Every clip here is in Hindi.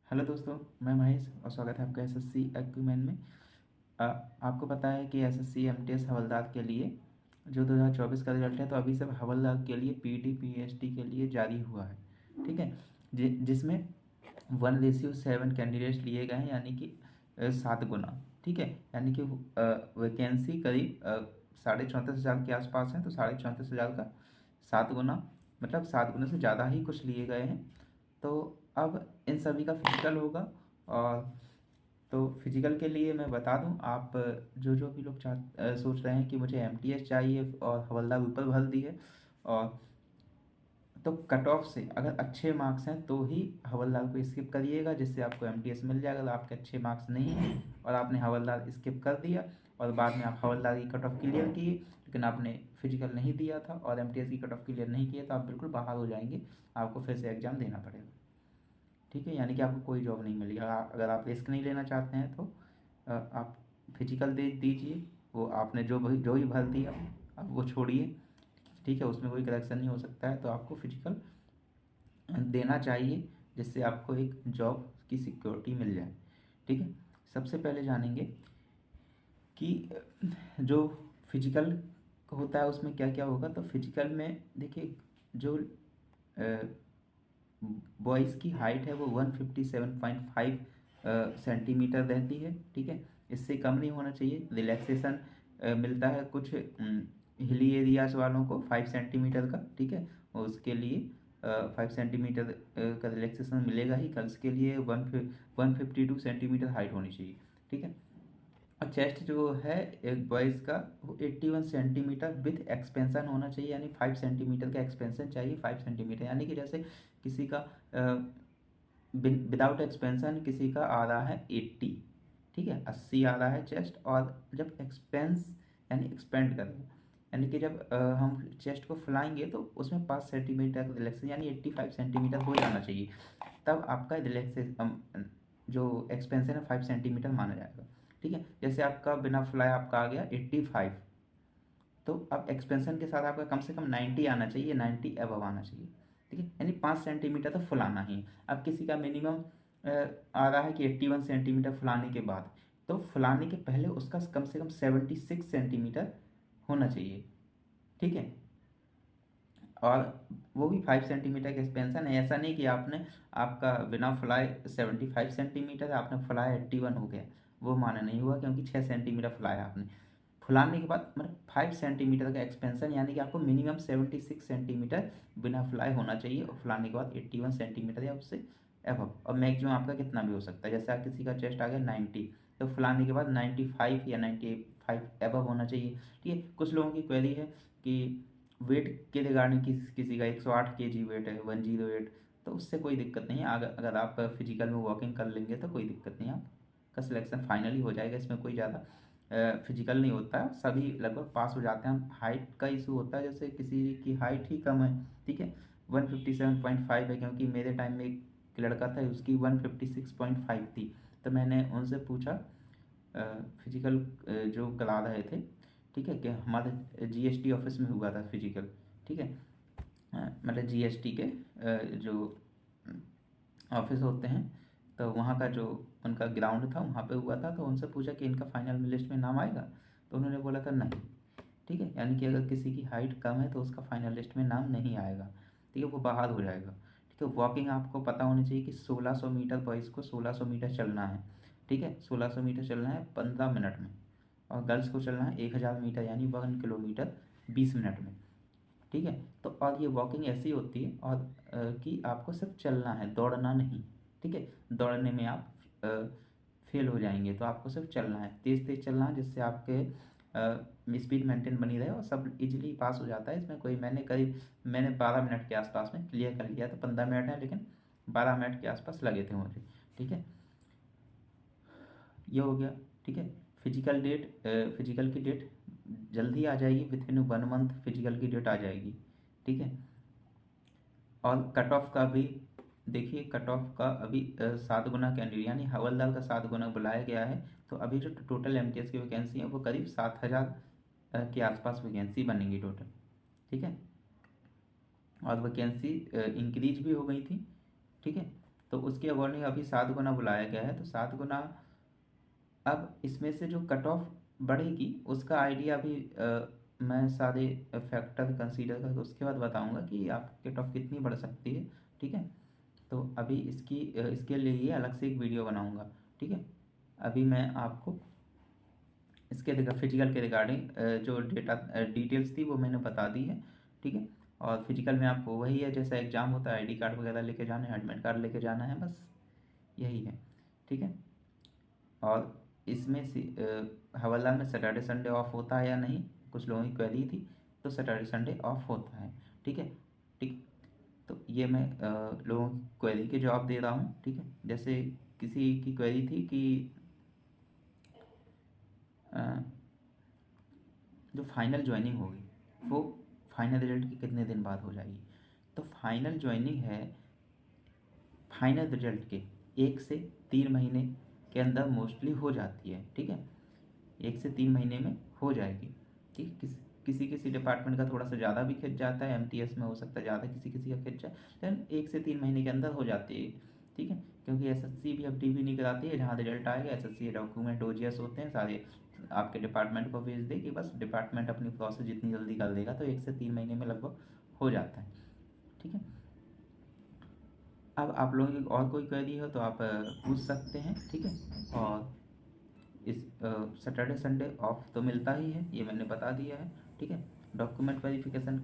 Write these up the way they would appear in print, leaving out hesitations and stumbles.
हेलो दोस्तों, मैं महेश और स्वागत है आपका एसएससी एक्यूमेन में। आपको पता है कि एसएससी एमटीएस हवलदार के लिए जो 2024 का रिजल्ट है, तो अभी सब हवलदार के लिए पीटी पीएसटी के लिए जारी हुआ है। ठीक है। जिसमें 1:7 कैंडिडेट्स लिए गए हैं, यानी कि 7 गुना। ठीक है, यानी कि वैकेंसी करीब 34,500 के आसपास है, तो 34,500 का 7 गुना, मतलब 7 गुना से ज़्यादा ही कुछ लिए गए हैं। तो अब इन सभी का फिजिकल होगा। और तो फिजिकल के लिए मैं बता दूं, आप जो जो भी लोग सोच रहे हैं कि मुझे एमटीएस चाहिए और हवलदार ऊपर भर दी है, और तो कट ऑफ से अगर अच्छे मार्क्स हैं तो ही हवलदार को स्किप करिएगा, जिससे आपको एमटीएस मिल जाएगा। अगर आपके अच्छे मार्क्स नहीं हैं और आपने हवलदार स्किप कर दिया और बाद में आप हवलदार की कट ऑफ क्लियर किए, लेकिन आपने फिजिकल नहीं दिया था और एमटीएस की कट ऑफ क्लियर नहीं किया, तो आप बिल्कुल बाहर हो जाएंगे। आपको फिर से एग्ज़ाम देना पड़ेगा। ठीक है, यानी कि आपको कोई जॉब नहीं मिलेगी। अगर आप रिस्क नहीं लेना चाहते हैं तो आप फिजिकल दे दीजिए। वो आपने जो भी भर दिया अब वो छोड़िए। ठीक है, उसमें कोई करेक्शन नहीं हो सकता है, तो आपको फिजिकल देना चाहिए, जिससे आपको एक जॉब की सिक्योरिटी मिल जाए। ठीक है, सबसे पहले जानेंगे कि जो फिजिकल होता है उसमें क्या क्या होगा। तो फिजिकल में देखिए, जो बॉयज़ की हाइट है वो 157.5 सेंटीमीटर रहती है। ठीक है, इससे कम नहीं होना चाहिए। रिलैक्सेशन मिलता है कुछ हिली एरियाज वालों को 5 सेंटीमीटर का। ठीक है, और उसके लिए 5 सेंटीमीटर का रिलैक्सेशन मिलेगा ही। गर्ल्स के लिए 152 सेंटीमीटर हाइट होनी चाहिए। ठीक है, और चेस्ट जो है एक बॉयज़ का वो 81 सेंटीमीटर विथ एक्सपेंशन होना चाहिए, यानी 5 सेंटीमीटर का एक्सपेंशन चाहिए। 5 सेंटीमीटर यानी कि जैसे किसी का विदाउट एक्सपेंशन किसी का आ रहा है 80। ठीक है, 80 आ रहा है चेस्ट, और जब एक्सपेंस यानी एक्सपेंड करेंगे, यानी कि जब हम चेस्ट को फुलाएंगे तो उसमें 5 सेंटीमीटर का रिलैक्सेशन यानी 85 सेंटीमीटर हो जाना चाहिए। तब आपका रिलैक्सेशन जो एक्सपेंशन है 5 सेंटीमीटर माना जाएगा। ठीक है, जैसे आपका बिना फुलाए आपका आ गया 85, तो अब एक्सपेंशन के साथ आपका कम से कम 90 आना चाहिए, 90 एबव आना चाहिए। ठीक है, यानी 5 सेंटीमीटर तो फुलाना ही है। अब किसी का मिनिमम आ रहा है कि 81 सेंटीमीटर फुलाने के बाद, तो फुलाने के पहले उसका कम से कम 76 सेंटीमीटर होना चाहिए। ठीक है, और वो भी 5 सेंटीमीटर का एक्सपेंशन है। ऐसा नहीं कि आपका बिना फुलाए 75 सेंटीमीटर है, आपने फुलाया 81 हो गया, वो माना नहीं हुआ, क्योंकि 6 सेंटीमीटर फुलाया आपने। फुलाने के बाद मतलब 5 सेंटीमीटर का एक्सपेंशन, यानी कि आपको मिनिमम 76 सेंटीमीटर बिना फुलाए होना चाहिए, और फुलाने के बाद 81 सेंटीमीटर या उससे एबव। और मैक्सिमम आपका कितना भी हो सकता है, जैसे आप किसी का चेस्ट आ गया 90, तो फुलाने के बाद 95 या 95 एबव होना चाहिए। ठीक है, कुछ लोगों की क्वेरी है कि वेट के रिगार्डिंग किसी का 108 केजी वेट है, 108, तो उससे कोई दिक्कत नहीं है। अगर आप फिजिकल में वॉकिंग कर लेंगे तो कोई दिक्कत नहीं है, आपका सिलेक्शन फाइनली हो जाएगा। इसमें कोई ज़्यादा फिजिकल नहीं होता है, सभी लगभग पास हो जाते हैं। हाइट का इशू होता है, जैसे किसी की हाइट ही कम है। ठीक है, 157.5 है, क्योंकि मेरे टाइम में एक लड़का था उसकी 156.5 थी। तो मैंने उनसे पूछा, फिजिकल जो करा रहे थे, ठीक है, कि हमारे जीएसटी ऑफिस में हुआ था फिजिकल। ठीक है, मतलब जीएसटी के जो ऑफिस होते हैं, तो वहाँ का जो उनका ग्राउंड था वहाँ पे हुआ था। तो उनसे पूछा कि इनका फाइनल लिस्ट में नाम आएगा, तो उन्होंने बोला था नहीं। ठीक है, यानी कि अगर किसी की हाइट कम है तो उसका फाइनल लिस्ट में नाम नहीं आएगा। ठीक है, वो बाहर हो जाएगा। ठीक है, वॉकिंग आपको पता होनी चाहिए कि 1600 मीटर बॉयज़ को 1600 मीटर चलना है। ठीक है, 1600 मीटर चलना है 15 मिनट में, और गर्ल्स को चलना है 1000 मीटर यानी 1 किलोमीटर 20 मिनट में। ठीक है, तो और ये वॉकिंग ऐसी होती है और कि आपको सिर्फ चलना है, दौड़ना नहीं। ठीक है, दौड़ने में आप फेल हो जाएंगे, तो आपको सिर्फ चलना है, तेज़ तेज़ चलना है, जिससे आपके स्पीड मेंटेन बनी रहे और सब इजीली पास हो जाता है। इसमें कोई मैंने 12 मिनट के आसपास में क्लियर कर लिया था। 15 मिनट है, लेकिन 12 मिनट के आसपास लगे थे मुझे। ठीक है, ये हो गया। ठीक है, फिजिकल की डेट जल्दी आ जाएगी, विद इन 1 मंथ फिजिकल की डेट आ जाएगी। ठीक है, और कट ऑफ का भी देखिए, कट ऑफ का अभी 7 गुना कैंडिडेट यानी हवलदार का 7 गुना बुलाया गया है। तो अभी जो टोटल एमटीएस की वैकेंसी है वो करीब 7,000 के आसपास वैकेंसी बनेंगी टोटल। ठीक है, और वैकेंसी इंक्रीज भी हो गई थी। ठीक है, तो उसके अकॉर्डिंग अभी 7 गुना बुलाया गया है। तो 7 गुना, अब इसमें से जो कट ऑफ बढ़ेगी उसका आइडिया अभी मैं सारे फैक्टर कंसीडर करके उसके बाद बताऊंगा कि आप कट ऑफ कितनी बढ़ सकती है। ठीक है, तो अभी इसके लिए ये अलग से एक वीडियो बनाऊंगा। ठीक है, अभी मैं आपको इसके फिजिकल के रिगार्डिंग जो डेटा डिटेल्स थी वो मैंने बता दी है। ठीक है, और फिजिकल में आपको वही है जैसा एग्ज़ाम होता है, आईडी कार्ड वगैरह लेके जाना है, एडमिट कार्ड लेके जाना है, बस यही है। ठीक है, और इसमें हवलदार में सैटरडे संडे ऑफ होता है या नहीं, कुछ लोगों की क्वेरी थी, तो सैटरडे संडे ऑफ होता है। ठीक है, ठीक, तो ये मैं लोगों की क्वेरी के जवाब दे रहा हूँ। ठीक है, जैसे किसी की क्वेरी थी कि अ, जो फाइनल ज्वाइनिंग होगी वो फाइनल रिजल्ट के कितने दिन बाद हो जाएगी। तो फाइनल ज्वाइनिंग है फाइनल रिजल्ट के 1 से 3 महीने के अंदर मोस्टली हो जाती है। ठीक है, 1 से 3 महीने में हो जाएगी। ठीक, किसी किसी डिपार्टमेंट का थोड़ा सा ज़्यादा भी खिंच जाता है, एमटीएस में हो सकता है ज़्यादा किसी किसी का खिंच जाए, लेकिन 1 से 3 महीने के अंदर हो जाती है। ठीक है, क्योंकि एसएससी भी अब टीवी नहीं कराती है, जहाँ रिजल्ट आएगा एसएससी डॉक्यूमेंट ओजीएस होते हैं सारे आपके डिपार्टमेंट को भेज दे कि बस डिपार्टमेंट अपनी प्रोसेस जितनी जल्दी कर देगा, तो 1 से 3 महीने में लगभग हो जाता है। ठीक है, अब आप लोगों की और कोई क्वेरी हो तो आप पूछ सकते हैं। ठीक है, और इस सैटरडे संडे ऑफ तो मिलता ही है, ये मैंने बता दिया है। ठीक है, डॉक्यूमेंट वेरिफिकेशन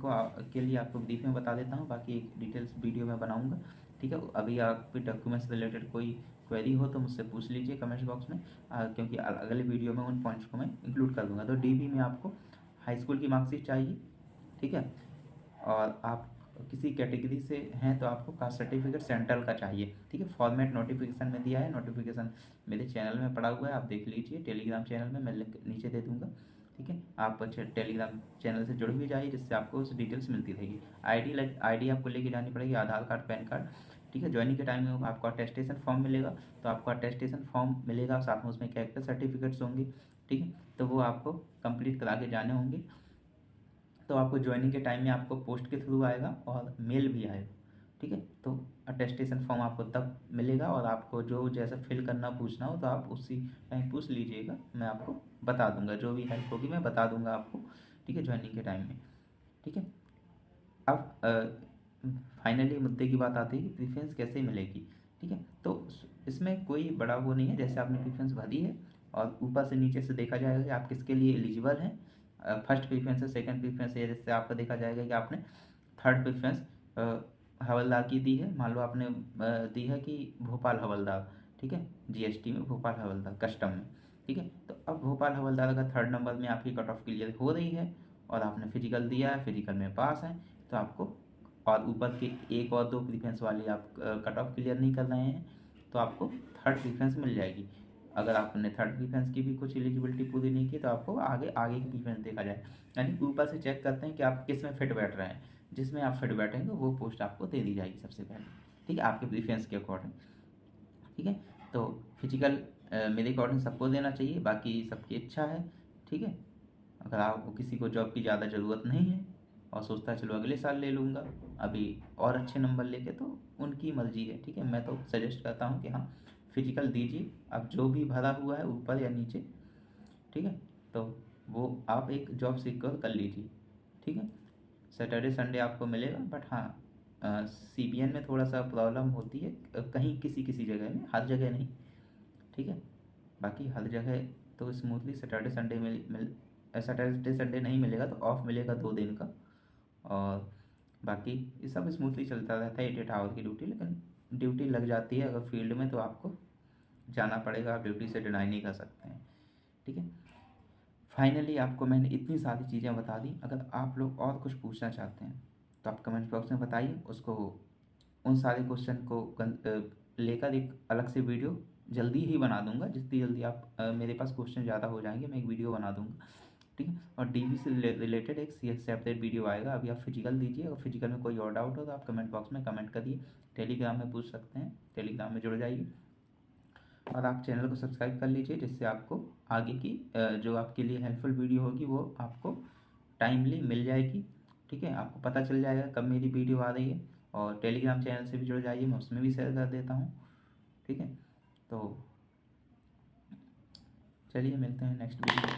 के लिए आपको ब्रीफ में बता देता हूँ, बाकी एक डिटेल्स वीडियो में बनाऊंगा। ठीक है, अभी आप डॉक्यूमेंट्स रिलेटेड कोई क्वेरी हो तो मुझसे पूछ लीजिए कमेंट्स बॉक्स में, क्योंकि अगले वीडियो में उन पॉइंट्स को मैं इंक्लूड कर दूंगा। तो डीबी में आपको हाई स्कूल की मार्कशीट चाहिए। ठीक है, और आप किसी कैटेगरी से हैं तो आपको कास्ट सर्टिफिकेट सेंट्रल का चाहिए। ठीक है, फॉर्मेट नोटिफिकेशन में दिया है, नोटिफिकेशन मेरे चैनल में पड़ा हुआ है, आप देख लीजिए टेलीग्राम चैनल में, मैं लिंक नीचे दे दूंगा। ठीक है, आप टेलीग्राम चैनल से जुड़ भी जाइए, जिससे आपको उस डिटेल्स मिलती रहेगी। आईडी आपको लेके जानी पड़ेगी, आधार कार्ड, पैन कार्ड। ठीक है, ज्वाइनिंग के टाइम में आपको अटेस्टेशन फॉर्म मिलेगा, तो आपको अटेस्टेशन फॉर्म मिलेगा, साथ में उसमें कैरेक्टर सर्टिफिकेट्स होंगे। ठीक है, तो वो आपको कंप्लीट करा के जाने होंगे। तो आपको ज्वाइनिंग के टाइम में आपको पोस्ट के थ्रू आएगा और मेल भी आएगा। ठीक है, तो अटेस्टेशन फॉर्म आपको तब मिलेगा, और आपको जो जैसा फिल करना पूछना हो तो आप उसी टाइम पूछ लीजिएगा, मैं आपको बता दूंगा, जो भी हेल्प होगी मैं बता दूंगा आपको। ठीक है, ज्वाइनिंग के टाइम में। ठीक है, अब फाइनली मुद्दे की बात आती है कि प्रीफरेंस कैसे मिलेगी। ठीक है, तो इसमें कोई बड़ा वो नहीं है, जैसे आपने प्रीफरेंस भरी है और ऊपर से नीचे से देखा जाएगा कि आप किसके लिए एलिजिबल हैं। फर्स्ट प्रीफरेंस है, सेकंड प्रीफरेंस है, जैसे आपका देखा जाएगा कि आपने थर्ड प्रीफरेंस हवलदार की दी है, मान लो आपने दी है कि भोपाल हवलदार। ठीक है, जीएसटी में भोपाल हवलदार कस्टम में। ठीक है, तो अब भोपाल हवलदार का थर्ड नंबर में आपकी कट ऑफ क्लियर हो रही है और आपने फिजिकल दिया है, फिजिकल में पास है, तो आपको, और ऊपर के 1 और 2 प्रीफरेंस वाली आप कट ऑफ क्लियर नहीं कर रहे हैं, तो आपको थर्ड प्रीफरेंस मिल जाएगी। अगर आपने थर्ड प्रीफरेंस की भी कुछ एलिजिबिलिटी पूरी नहीं की तो आपको आगे आगे की प्रीफरेंस देखा जाए, यानी ऊपर से चेक करते हैं कि आप किस में फिट बैठ रहे हैं, जिसमें आप फिट बैठेंगे वो पोस्ट आपको दे दी जाएगी सबसे पहले। ठीक है, आपके प्रीफरेंस के अकॉर्डिंग। ठीक है, तो फिजिकल मेरे अकॉर्डिंग सबको देना चाहिए, बाकी सबकी इच्छा है। ठीक है, अगर आपको किसी को जॉब की ज़्यादा ज़रूरत नहीं है और सोचता है चलो अगले साल ले लूँगा अभी और अच्छे नंबर लेके, तो उनकी मर्जी है। ठीक है, मैं तो सजेस्ट करता हूँ कि हाँ, फिजिकल दीजिए, अब जो भी भरा हुआ है ऊपर या नीचे। ठीक है, तो वो आप एक जॉब सिक्योर कर लीजिए। ठीक है, सैटरडे संडे आपको मिलेगा, बट हाँ सीबीएन में थोड़ा सा प्रॉब्लम होती है, कहीं किसी किसी जगह में, हर जगह नहीं। ठीक है, बाकी हर जगह तो smoothly Saturday Sunday Saturday Sunday नहीं मिलेगा तो ऑफ मिलेगा 2 दिन का, और बाकी ये सब स्मूथली चलता रहता है 8 आवर की ड्यूटी, लेकिन ड्यूटी लग जाती है अगर फील्ड में तो आपको जाना पड़ेगा, आप ड्यूटी से डिनाई नहीं कर सकते हैं। ठीक है, फाइनली आपको मैंने इतनी सारी चीज़ें बता दी, अगर आप लोग और कुछ पूछना चाहते हैं तो आप कमेंट बॉक्स में बताइए, उसको उन सारे क्वेश्चन को लेकर एक अलग से वीडियो जल्दी ही बना दूंगा, जितनी जल्दी आप मेरे पास क्वेश्चन ज़्यादा हो जाएंगे मैं एक वीडियो बना दूंगा। ठीक है, और डीबी से रिलेटेड एक सेपरेट वीडियो आएगा। अभी आप फिजिकल दीजिए, अगर फिजिकल में कोई और डाउट हो तो आप कमेंट बॉक्स में कमेंट करिए, टेलीग्राम में पूछ सकते हैं, टेलीग्राम में जुड़ जाइए, और आप चैनल को सब्सक्राइब कर लीजिए, जिससे आपको आगे की जो आपके लिए हेल्पफुल वीडियो होगी वो आपको टाइमली मिल जाएगी। ठीक है, आपको पता चल जाएगा कब मेरी वीडियो आ रही है, और टेलीग्राम चैनल से भी जुड़ जाइए, मैं उसमें भी शेयर कर देता हूँ। ठीक है। तो चलिए मिलते हैं नेक्स्ट वीडियो।